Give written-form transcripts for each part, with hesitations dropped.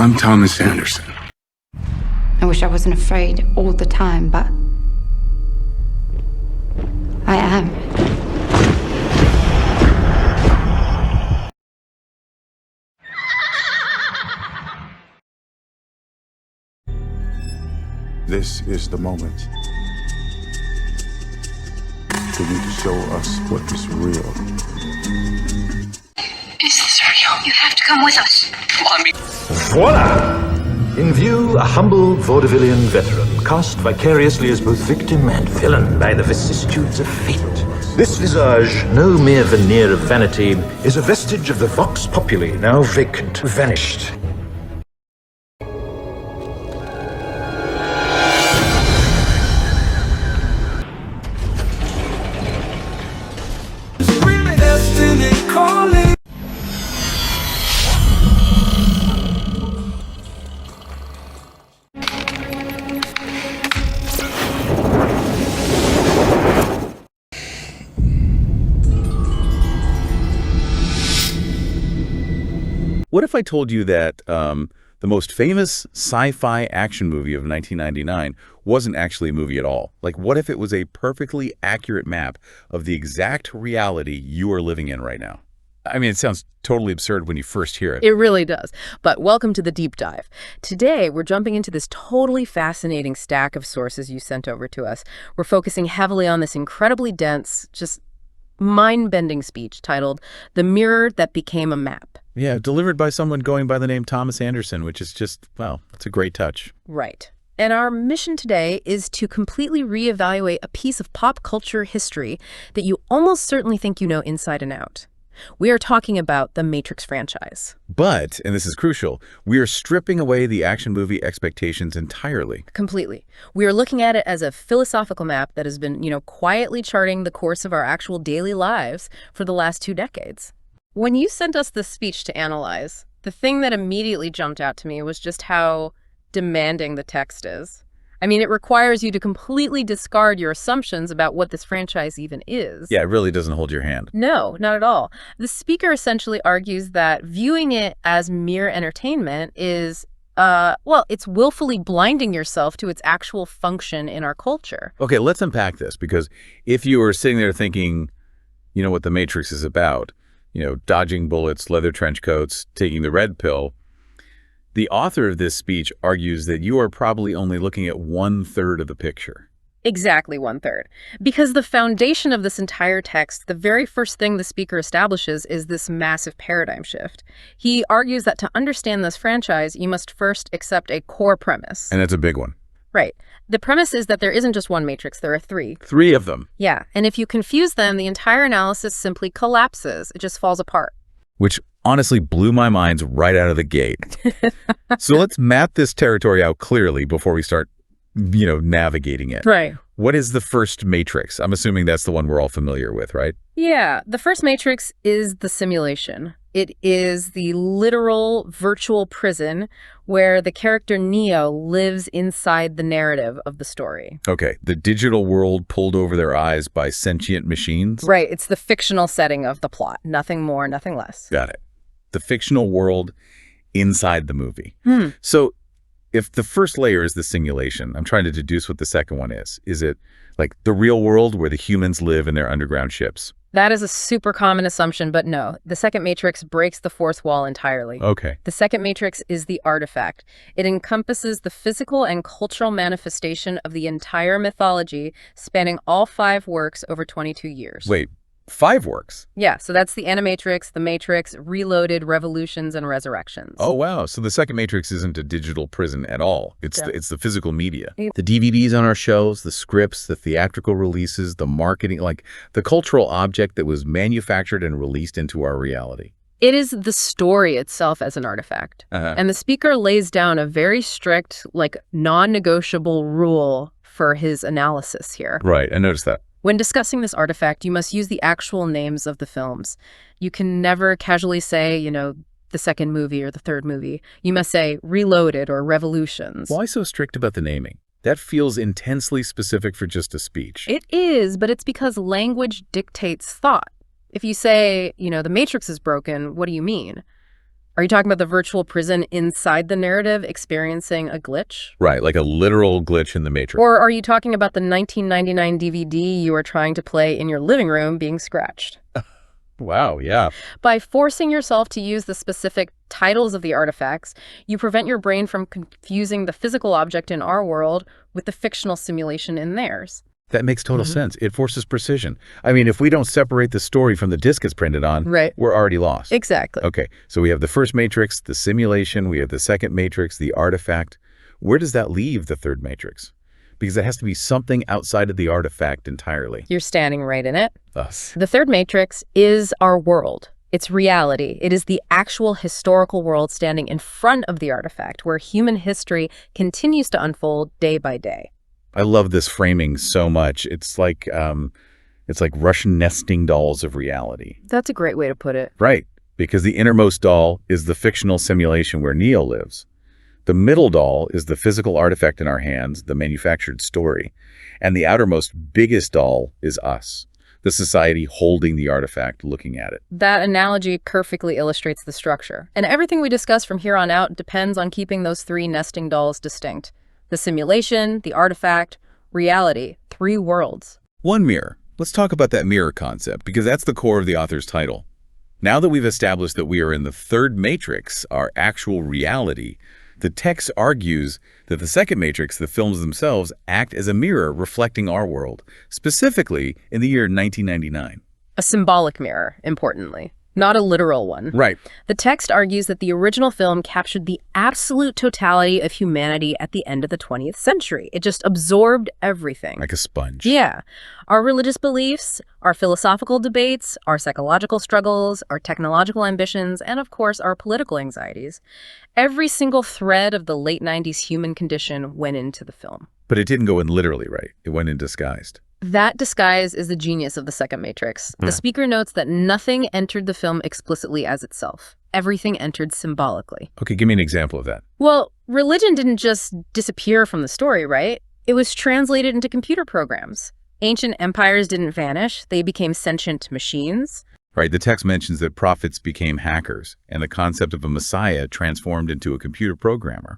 I'm Thomas Anderson. I wish I wasn't afraid all the time, but I am. This is the moment for you to show us what is real. Is this real? You have to come with us. Voila! In view, a humble vaudevillian veteran, cast vicariously as both victim and villain by the vicissitudes of fate. This visage, no mere veneer of vanity, is a vestige of the vox populi, now vacant, vanished. What if I told you that the most famous sci-fi action movie of 1999 wasn't actually a movie at all? Like, what if it was a perfectly accurate map of the exact reality you are living in right now? I mean, it sounds totally absurd when you first hear it. It really does. But welcome to the deep dive. Today, we're jumping into this totally fascinating stack of sources you sent over to us. We're focusing heavily on this incredibly dense, just mind-bending speech titled "The Mirror That Became a Map." Yeah, delivered by someone going by the name Thomas Anderson, which is just, well, it's a great touch. Right. And our mission today is to completely reevaluate a piece of pop culture history that you almost certainly think you know inside and out. We are talking about the Matrix franchise. But, and this is crucial, we are stripping away the action movie expectations entirely. Completely. We are looking at it as a philosophical map that has been, quietly charting the course of our actual daily lives for the last 2 decades. When you sent us this speech to analyze, the thing that immediately jumped out to me was just how demanding the text is. I mean, it requires you to completely discard your assumptions about what this franchise even is. Yeah, it really doesn't hold your hand. No, not at all. The speaker essentially argues that viewing it as mere entertainment is, it's willfully blinding yourself to its actual function in our culture. Okay, let's unpack this, because if you were sitting there thinking, you know what The Matrix is about, dodging bullets, leather trench coats, taking the red pill, the author of this speech argues that you are probably only looking at 1/3 of the picture. Exactly 1/3. Because the foundation of this entire text, the very first thing the speaker establishes is this massive paradigm shift. He argues that to understand this franchise, you must first accept a core premise. And it's a big one. Right. The premise is that there isn't just one Matrix, there are 3. 3 of them. Yeah, and if you confuse them, the entire analysis simply collapses. It just falls apart. Which honestly blew my mind right out of the gate. So let's map this territory out clearly before we start, navigating it. Right. What is the first Matrix? I'm assuming that's the one we're all familiar with, right? Yeah, the first Matrix is the simulation. It is the literal virtual prison where the character Neo lives inside the narrative of the story. Okay, the digital world pulled over their eyes by sentient machines? Right, it's the fictional setting of the plot. Nothing more, nothing less. Got it. The fictional world inside the movie. So if the first layer is the simulation, I'm trying to deduce what the second one is. Is it like the real world where the humans live in their underground ships? That is a super common assumption, but no. The second Matrix breaks the fourth wall entirely. Okay. The second Matrix is the artifact. It encompasses the physical and cultural manifestation of the entire mythology, spanning all 5 works over 22 years. Wait, 5 works? Yeah, so that's the Animatrix, the Matrix, Reloaded, Revolutions, and Resurrections. Oh, wow. So the second Matrix isn't a digital prison at all. It's the physical media. Yep. The DVDs on our shelves, the scripts, the theatrical releases, the marketing, like the cultural object that was manufactured and released into our reality. It is the story itself as an artifact. And the speaker lays down a very strict, non-negotiable rule for his analysis here. Right, I noticed that. When discussing this artifact, you must use the actual names of the films. You can never casually say, the second movie or the third movie. You must say Reloaded or Revolutions. Why so strict about the naming? That feels intensely specific for just a speech. It is, but it's because language dictates thought. If you say, the Matrix is broken, what do you mean? Are you talking about the virtual prison inside the narrative experiencing a glitch? Right, like a literal glitch in the Matrix. Or are you talking about the 1999 DVD you are trying to play in your living room being scratched? Wow, yeah. By forcing yourself to use the specific titles of the artifacts, you prevent your brain from confusing the physical object in our world with the fictional simulation in theirs. That makes total sense. It forces precision. I mean, if we don't separate the story from the disc it's printed on, Right. we're already lost. Exactly. Okay, so we have the first Matrix, the simulation, we have the second Matrix, the artifact. Where does that leave the third Matrix? Because it has to be something outside of the artifact entirely. You're standing right in it. Us. The third Matrix is our world. It's reality. It is the actual historical world standing in front of the artifact, where human history continues to unfold day by day. I love this framing so much. It's like Russian nesting dolls of reality. That's a great way to put it. Right, because the innermost doll is the fictional simulation where Neo lives. The middle doll is the physical artifact in our hands, the manufactured story. And the outermost, biggest doll is us, the society holding the artifact, looking at it. That analogy perfectly illustrates the structure. And everything we discuss from here on out depends on keeping those three nesting dolls distinct. The simulation, the artifact, reality, three worlds. One mirror. Let's talk about that mirror concept, because that's the core of the author's title. Now that we've established that we are in the third Matrix, our actual reality, the text argues that the second Matrix, the films themselves, act as a mirror reflecting our world, specifically in the year 1999. A symbolic mirror, importantly, not a literal one. Right. The text argues that the original film captured the absolute totality of humanity at the end of the 20th century. It just absorbed everything. Like a sponge. Yeah. Our religious beliefs, our philosophical debates, our psychological struggles, our technological ambitions, and of course, our political anxieties. Every single thread of the late 90s human condition went into the film. But it didn't go in literally, right? It went in disguised. That disguise is the genius of the second Matrix. The speaker notes that nothing entered the film explicitly as itself. Everything entered symbolically. Okay, give me an example of that. Well, religion didn't just disappear from the story, right? It was translated into computer programs. Ancient empires didn't vanish. They became sentient machines. Right, the text mentions that prophets became hackers, and the concept of a messiah transformed into a computer programmer.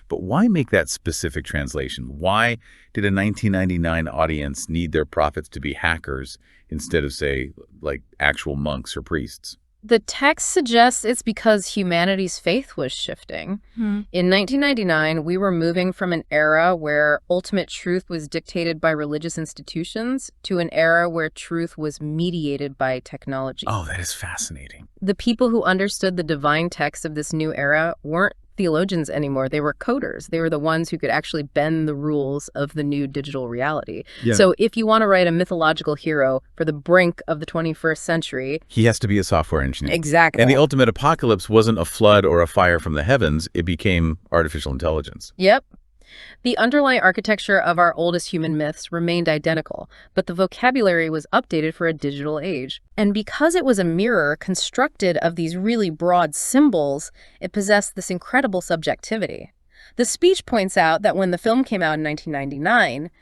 But why make that specific translation? Why did a 1999 audience need their prophets to be hackers instead of, say, like actual monks or priests? The text suggests it's because humanity's faith was shifting. In 1999, we were moving from an era where ultimate truth was dictated by religious institutions to an era where truth was mediated by technology. Oh, that is fascinating. The people who understood the divine text of this new era weren't theologians anymore. They were coders. They were the ones who could actually bend the rules of the new digital reality. Yeah. So if you want to write a mythological hero for the brink of the 21st century... He has to be a software engineer. Exactly. And the ultimate apocalypse wasn't a flood or a fire from the heavens. It became artificial intelligence. Yep. The underlying architecture of our oldest human myths remained identical, but the vocabulary was updated for a digital age. And because it was a mirror constructed of these really broad symbols, it possessed this incredible subjectivity. The speech points out that when the film came out in 1999,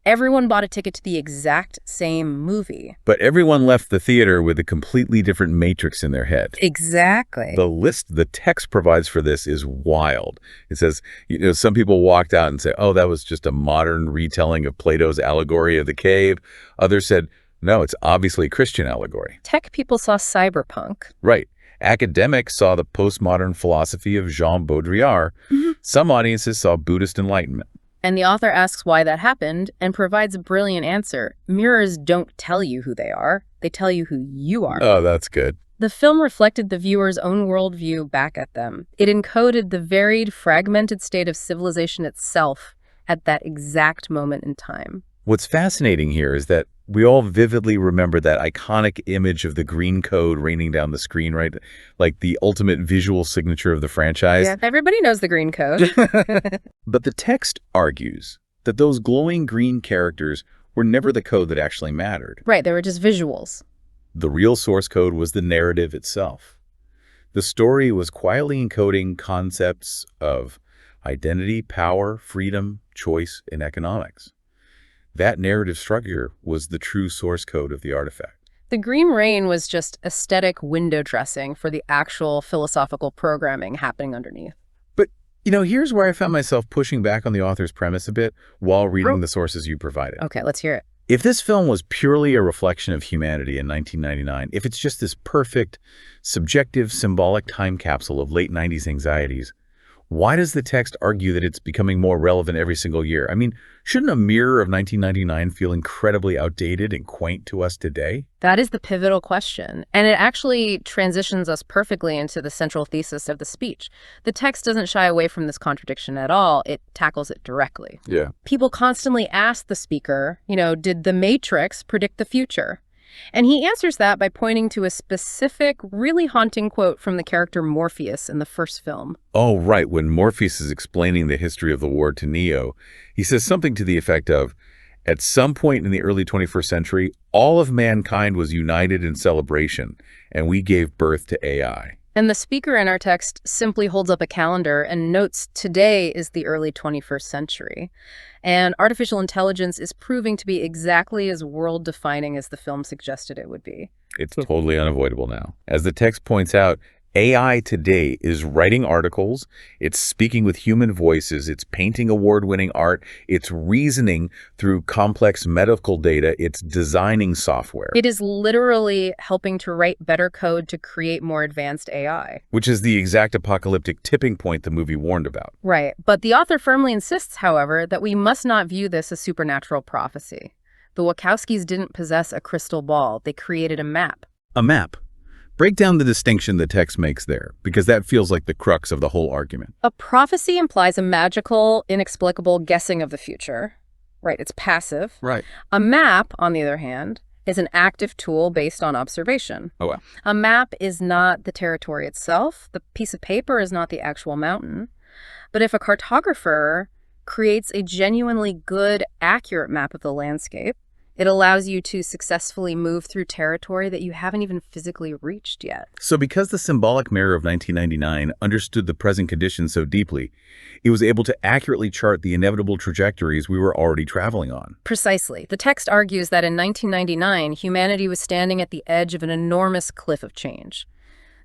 everyone bought a ticket to the exact same movie. But everyone left the theater with a completely different matrix in their head. Exactly. The text provides for this is wild. It says, some people walked out and say, oh, that was just a modern retelling of Plato's allegory of the cave. Others said, no, it's obviously a Christian allegory. Tech people saw cyberpunk. Right. Academics saw the postmodern philosophy of Jean Baudrillard. Some audiences saw Buddhist enlightenment. And the author asks why that happened and provides a brilliant answer. Mirrors don't tell you who they are. They tell you who you are. Oh, that's good. The film reflected the viewer's own worldview back at them. It encoded the varied, fragmented state of civilization itself at that exact moment in time. What's fascinating here is that we all vividly remember that iconic image of the green code raining down the screen, right? Like the ultimate visual signature of the franchise. Yeah, everybody knows the green code. But the text argues that those glowing green characters were never the code that actually mattered. Right, they were just visuals. The real source code was the narrative itself. The story was quietly encoding concepts of identity, power, freedom, choice, and economics. That narrative structure was the true source code of the artifact. The green rain was just aesthetic window dressing for the actual philosophical programming happening underneath. But, here's where I found myself pushing back on the author's premise a bit while reading the sources you provided. Okay, let's hear it. If this film was purely a reflection of humanity in 1999, if it's just this perfect, subjective, symbolic time capsule of late 90s anxieties, why does the text argue that it's becoming more relevant every single year? I mean, shouldn't a mirror of 1999 feel incredibly outdated and quaint to us today? That is the pivotal question, and it actually transitions us perfectly into the central thesis of the speech. The text doesn't shy away from this contradiction at all. It tackles it directly. Yeah. People constantly ask the speaker, did The Matrix predict the future? And he answers that by pointing to a specific, really haunting quote from the character Morpheus in the first film. Oh, right. When Morpheus is explaining the history of the war to Neo, he says something to the effect of, at some point in the early 21st century, all of mankind was united in celebration, and we gave birth to AI. And the speaker in our text simply holds up a calendar and notes today is the early 21st century. And artificial intelligence is proving to be exactly as world-defining as the film suggested it would be. It's totally unavoidable now. As the text points out, AI today is writing articles, it's speaking with human voices, it's painting award-winning art, it's reasoning through complex medical data, it's designing software. It is literally helping to write better code to create more advanced AI. Which is the exact apocalyptic tipping point the movie warned about. Right. But the author firmly insists, however, that we must not view this as supernatural prophecy. The Wachowskis didn't possess a crystal ball. They created a map. A map. Break down the distinction the text makes there, because that feels like the crux of the whole argument. A prophecy implies a magical, inexplicable guessing of the future. Right, it's passive. Right. A map, on the other hand, is an active tool based on observation. Oh, well. A map is not the territory itself. The piece of paper is not the actual mountain. But if a cartographer creates a genuinely good, accurate map of the landscape, it allows you to successfully move through territory that you haven't even physically reached yet. So because the symbolic mirror of 1999 understood the present conditions so deeply, it was able to accurately chart the inevitable trajectories we were already traveling on. Precisely. The text argues that in 1999, humanity was standing at the edge of an enormous cliff of change.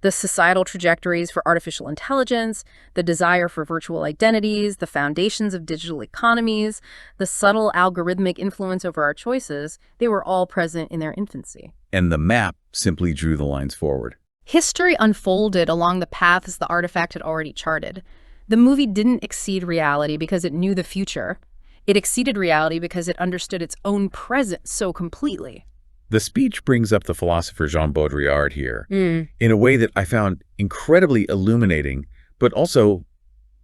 The societal trajectories for artificial intelligence, the desire for virtual identities, the foundations of digital economies, the subtle algorithmic influence over our choices, they were all present in their infancy. And the map simply drew the lines forward. History unfolded along the paths the artifact had already charted. The movie didn't exceed reality because it knew the future. It exceeded reality because it understood its own present so completely. The speech brings up the philosopher Jean Baudrillard here in a way that I found incredibly illuminating, but also,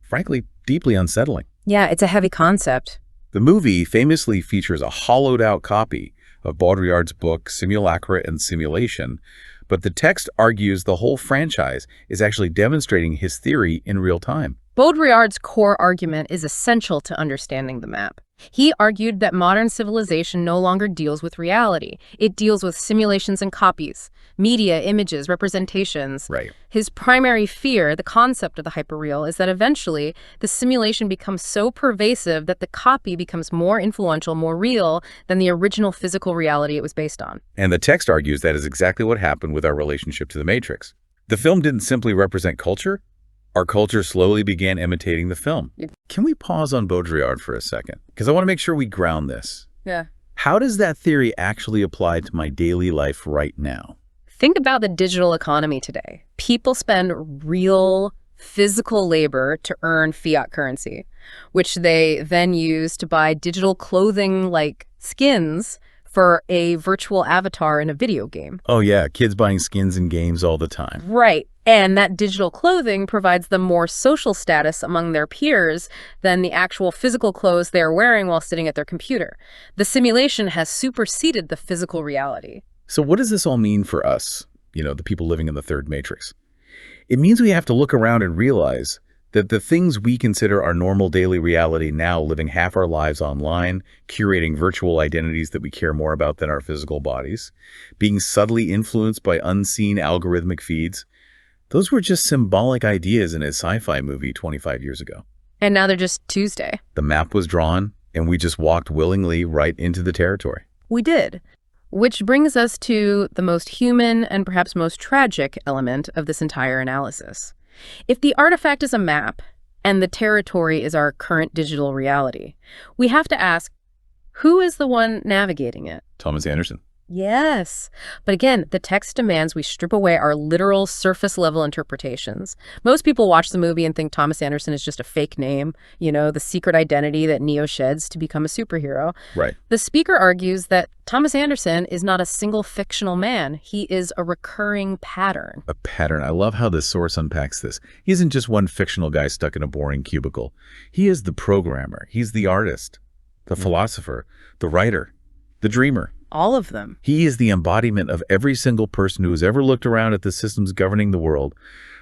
frankly, deeply unsettling. Yeah, it's a heavy concept. The movie famously features a hollowed-out copy of Baudrillard's book Simulacra and Simulation, but the text argues the whole franchise is actually demonstrating his theory in real time. Baudrillard's core argument is essential to understanding the map. He argued that modern civilization no longer deals with reality. It deals with simulations and copies, media, images, representations. Right. His primary fear, the concept of the hyperreal, is that eventually the simulation becomes so pervasive that the copy becomes more influential, more real than the original physical reality it was based on. And the text argues that is exactly what happened with our relationship to the Matrix. The film didn't simply represent culture. Our culture slowly began imitating the film. Can we pause on Baudrillard for a second? Because I want to make sure we ground this. Yeah. How does that theory actually apply to my daily life right now? Think about the digital economy today. People spend real physical labor to earn fiat currency, which they then use to buy digital clothing like skins for a virtual avatar in a video game. Oh yeah, kids buying skins in games all the time. Right. And that digital clothing provides them more social status among their peers than the actual physical clothes they are wearing while sitting at their computer. The simulation has superseded the physical reality. So what does this all mean for us, the people living in the third matrix? It means we have to look around and realize that the things we consider our normal daily reality now, living half our lives online, curating virtual identities that we care more about than our physical bodies, being subtly influenced by unseen algorithmic feeds, those were just symbolic ideas in a sci-fi movie 25 years ago. And now they're just Tuesday. The map was drawn, and we just walked willingly right into the territory. We did. Which brings us to the most human and perhaps most tragic element of this entire analysis. If the artifact is a map and the territory is our current digital reality, we have to ask, who is the one navigating it? Thomas Anderson. Yes. But again, the text demands we strip away our literal surface-level interpretations. Most people watch the movie and think Thomas Anderson is just a fake name, the secret identity that Neo sheds to become a superhero. Right. The speaker argues that Thomas Anderson is not a single fictional man. He is a recurring pattern. A pattern. I love how the source unpacks this. He isn't just one fictional guy stuck in a boring cubicle. He is the programmer. He's the artist, the philosopher, the writer, the dreamer. All of them. He is the embodiment of every single person who has ever looked around at the systems governing the world,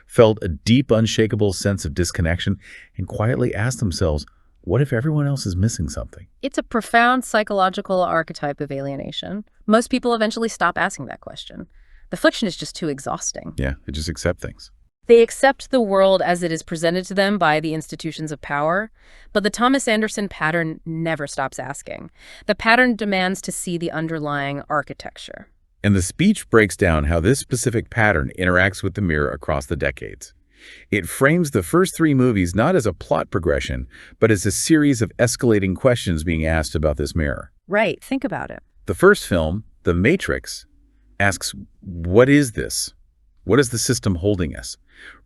felt a deep, unshakable sense of disconnection, and quietly asked themselves, what if everyone else is missing something? It's a profound psychological archetype of alienation. Most people eventually stop asking that question. The fiction is just too exhausting. Yeah, they just accept things. They accept the world as it is presented to them by the institutions of power, but the Thomas Anderson pattern never stops asking. The pattern demands to see the underlying architecture. And the speech breaks down how this specific pattern interacts with the mirror across the decades. It frames the first three movies not as a plot progression, but as a series of escalating questions being asked about this mirror. Right, think about it. The first film, The Matrix, asks, what is this? What is the system holding us?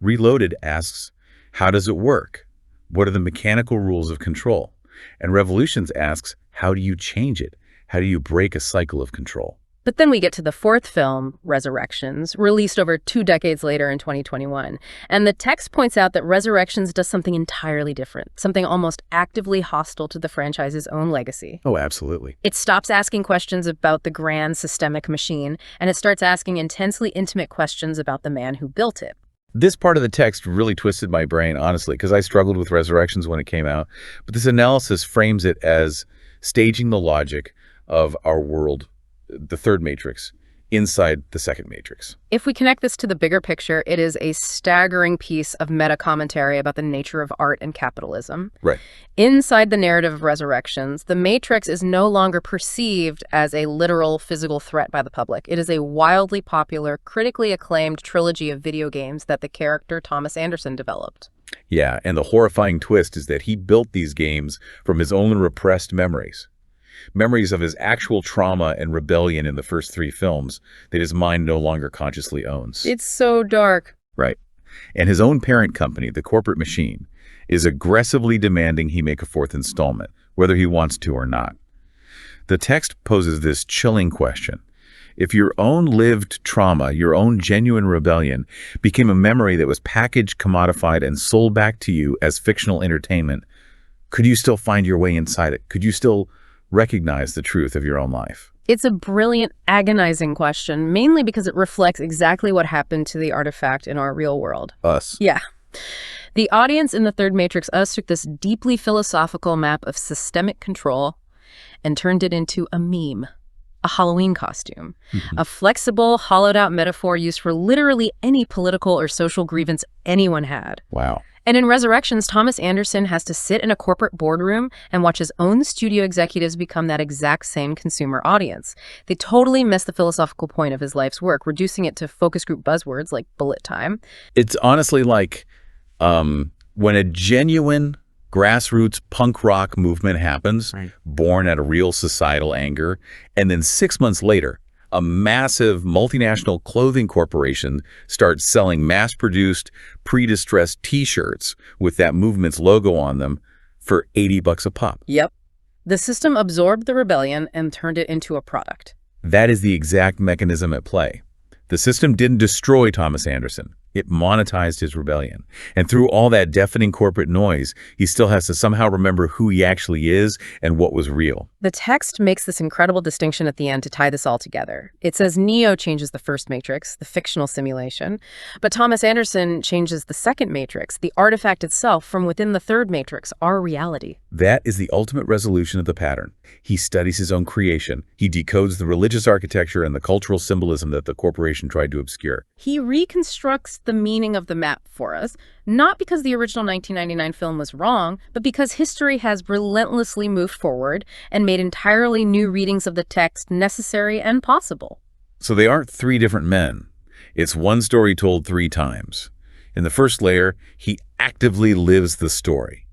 Reloaded asks, how does it work? What are the mechanical rules of control? And Revolutions asks, how do you change it? How do you break a cycle of control? But then we get to the fourth film, Resurrections, released over 2 decades later in 2021. And the text points out that Resurrections does something entirely different, something almost actively hostile to the franchise's own legacy. Oh, absolutely. It stops asking questions about the grand systemic machine, and it starts asking intensely intimate questions about the man who built it. This part of the text really twisted my brain, honestly, because I struggled with Resurrections when it came out. But this analysis frames it as staging the logic of our world, the third Matrix, inside the second Matrix. If we connect this to the bigger picture, it is a staggering piece of meta-commentary about the nature of art and capitalism. Right. Inside the narrative of Resurrections, the Matrix is no longer perceived as a literal physical threat by the public. It is a wildly popular, critically acclaimed trilogy of video games that the character Thomas Anderson developed. Yeah, and the horrifying twist is that he built these games from his own repressed memories. Memories of his actual trauma and rebellion in the first 3 films that his mind no longer consciously owns. It's so dark. Right. And his own parent company, the corporate machine, is aggressively demanding he make a 4th installment, whether he wants to or not. The text poses this chilling question. If your own lived trauma, your own genuine rebellion, became a memory that was packaged, commodified, and sold back to you as fictional entertainment, could you still find your way inside it? Could you still recognize the truth of your own life? It's a brilliant, agonizing question, mainly because it reflects exactly what happened to the artifact in our real world. Us. Yeah. The audience in the third Matrix, us, took this deeply philosophical map of systemic control and turned it into a meme, a Halloween costume, a flexible, hollowed-out metaphor used for literally any political or social grievance anyone had. Wow. And in Resurrections, Thomas Anderson has to sit in a corporate boardroom and watch his own studio executives become that exact same consumer audience. They totally miss the philosophical point of his life's work, reducing it to focus group buzzwords like bullet time. It's honestly like when a genuine grassroots punk rock movement happens, born out of real societal anger, and then 6 months later, a massive multinational clothing corporation starts selling mass-produced, pre-distressed T-shirts with that movement's logo on them for $80 a pop. Yep. The system absorbed the rebellion and turned it into a product. That is the exact mechanism at play. The system didn't destroy Thomas Anderson. It monetized his rebellion. And through all that deafening corporate noise, he still has to somehow remember who he actually is and what was real. The text makes this incredible distinction at the end to tie this all together. It says Neo changes the first Matrix, the fictional simulation, but Thomas Anderson changes the second Matrix, the artifact itself from within the third Matrix, our reality. That is the ultimate resolution of the pattern. He studies his own creation. He decodes the religious architecture and the cultural symbolism that the corporation tried to obscure. He reconstructs the meaning of the map for us, not because the original 1999 film was wrong, but because history has relentlessly moved forward and made entirely new readings of the text necessary and possible. So they aren't three different men. It's one story told three times. In the first layer, he actively lives the story.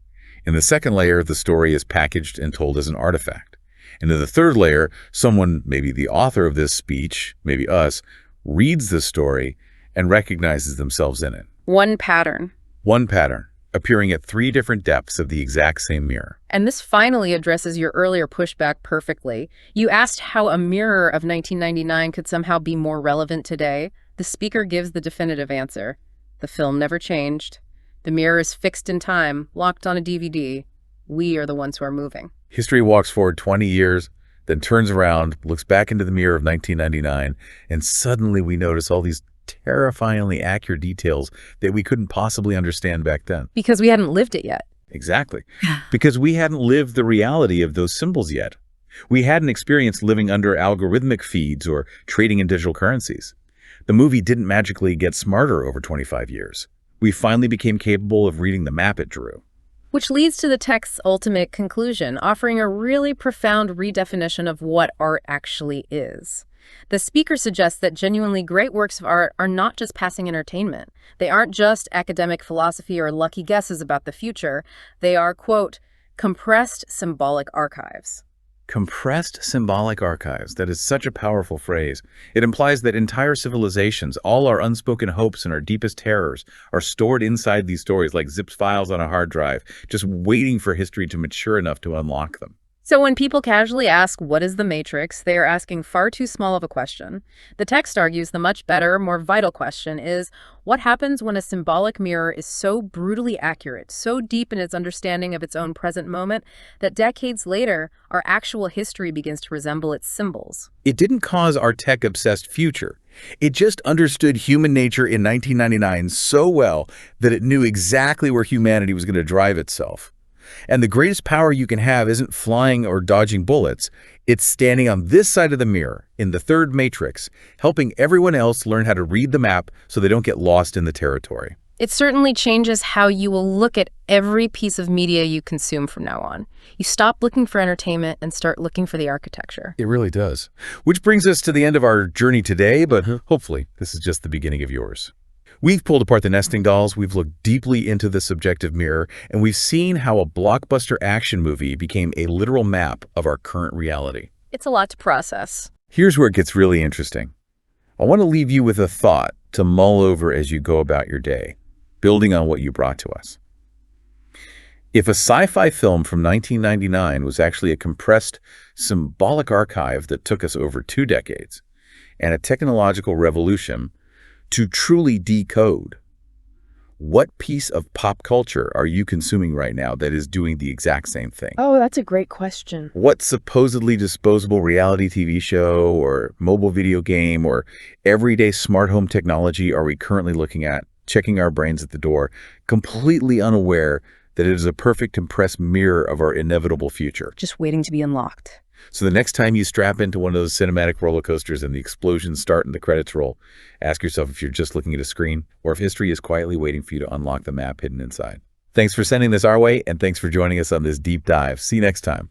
In the second layer, the story is packaged and told as an artifact. And in the third layer, someone, maybe the author of this speech, maybe us, reads the story and recognizes themselves in it. One pattern. One pattern, appearing at three different depths of the exact same mirror. And this finally addresses your earlier pushback perfectly. You asked how a mirror of 1999 could somehow be more relevant today. The speaker gives the definitive answer. The film never changed. The mirror is fixed in time, locked on a DVD. We are the ones who are moving. History walks forward 20 years, then turns around, looks back into the mirror of 1999, and suddenly we notice all these terrifyingly accurate details that we couldn't possibly understand back then. Because we hadn't lived it yet. Exactly. Because we hadn't lived the reality of those symbols yet. We hadn't experienced living under algorithmic feeds or trading in digital currencies. The movie didn't magically get smarter over 25 years. We finally became capable of reading the map it drew. Which leads to the text's ultimate conclusion, offering a really profound redefinition of what art actually is. The speaker suggests that genuinely great works of art are not just passing entertainment. They aren't just academic philosophy or lucky guesses about the future. They are, quote, compressed symbolic archives. Compressed symbolic archives. That is such a powerful phrase. It implies that entire civilizations, all our unspoken hopes and our deepest terrors, are stored inside these stories like zipped files on a hard drive, just waiting for history to mature enough to unlock them. So when people casually ask, what is the Matrix, they are asking far too small of a question. The text argues the much better, more vital question is, what happens when a symbolic mirror is so brutally accurate, so deep in its understanding of its own present moment, that decades later, our actual history begins to resemble its symbols? It didn't cause our tech-obsessed future. It just understood human nature in 1999 so well that it knew exactly where humanity was going to drive itself. And the greatest power you can have isn't flying or dodging bullets. It's standing on this side of the mirror, in the third matrix, helping everyone else learn how to read the map so they don't get lost in the territory. It certainly changes how you will look at every piece of media you consume from now on. You stop looking for entertainment and start looking for the architecture. It really does. Which brings us to the end of our journey today, but hopefully this is just the beginning of yours. We've pulled apart the nesting dolls, we've looked deeply into the subjective mirror, and we've seen how a blockbuster action movie became a literal map of our current reality. It's a lot to process. Here's where it gets really interesting. I want to leave you with a thought to mull over as you go about your day, building on what you brought to us. If a sci-fi film from 1999 was actually a compressed, symbolic archive that took us over 2 decades, and a technological revolution to truly decode, what piece of pop culture are you consuming right now that is doing the exact same thing? Oh, that's a great question. What supposedly disposable reality TV show or mobile video game or everyday smart home technology are we currently looking at, checking our brains at the door, completely unaware that it is a perfect compressed mirror of our inevitable future? Just waiting to be unlocked. So the next time you strap into one of those cinematic roller coasters and the explosions start and the credits roll, ask yourself if you're just looking at a screen or if history is quietly waiting for you to unlock the map hidden inside. Thanks for sending this our way, and thanks for joining us on this deep dive. See you next time.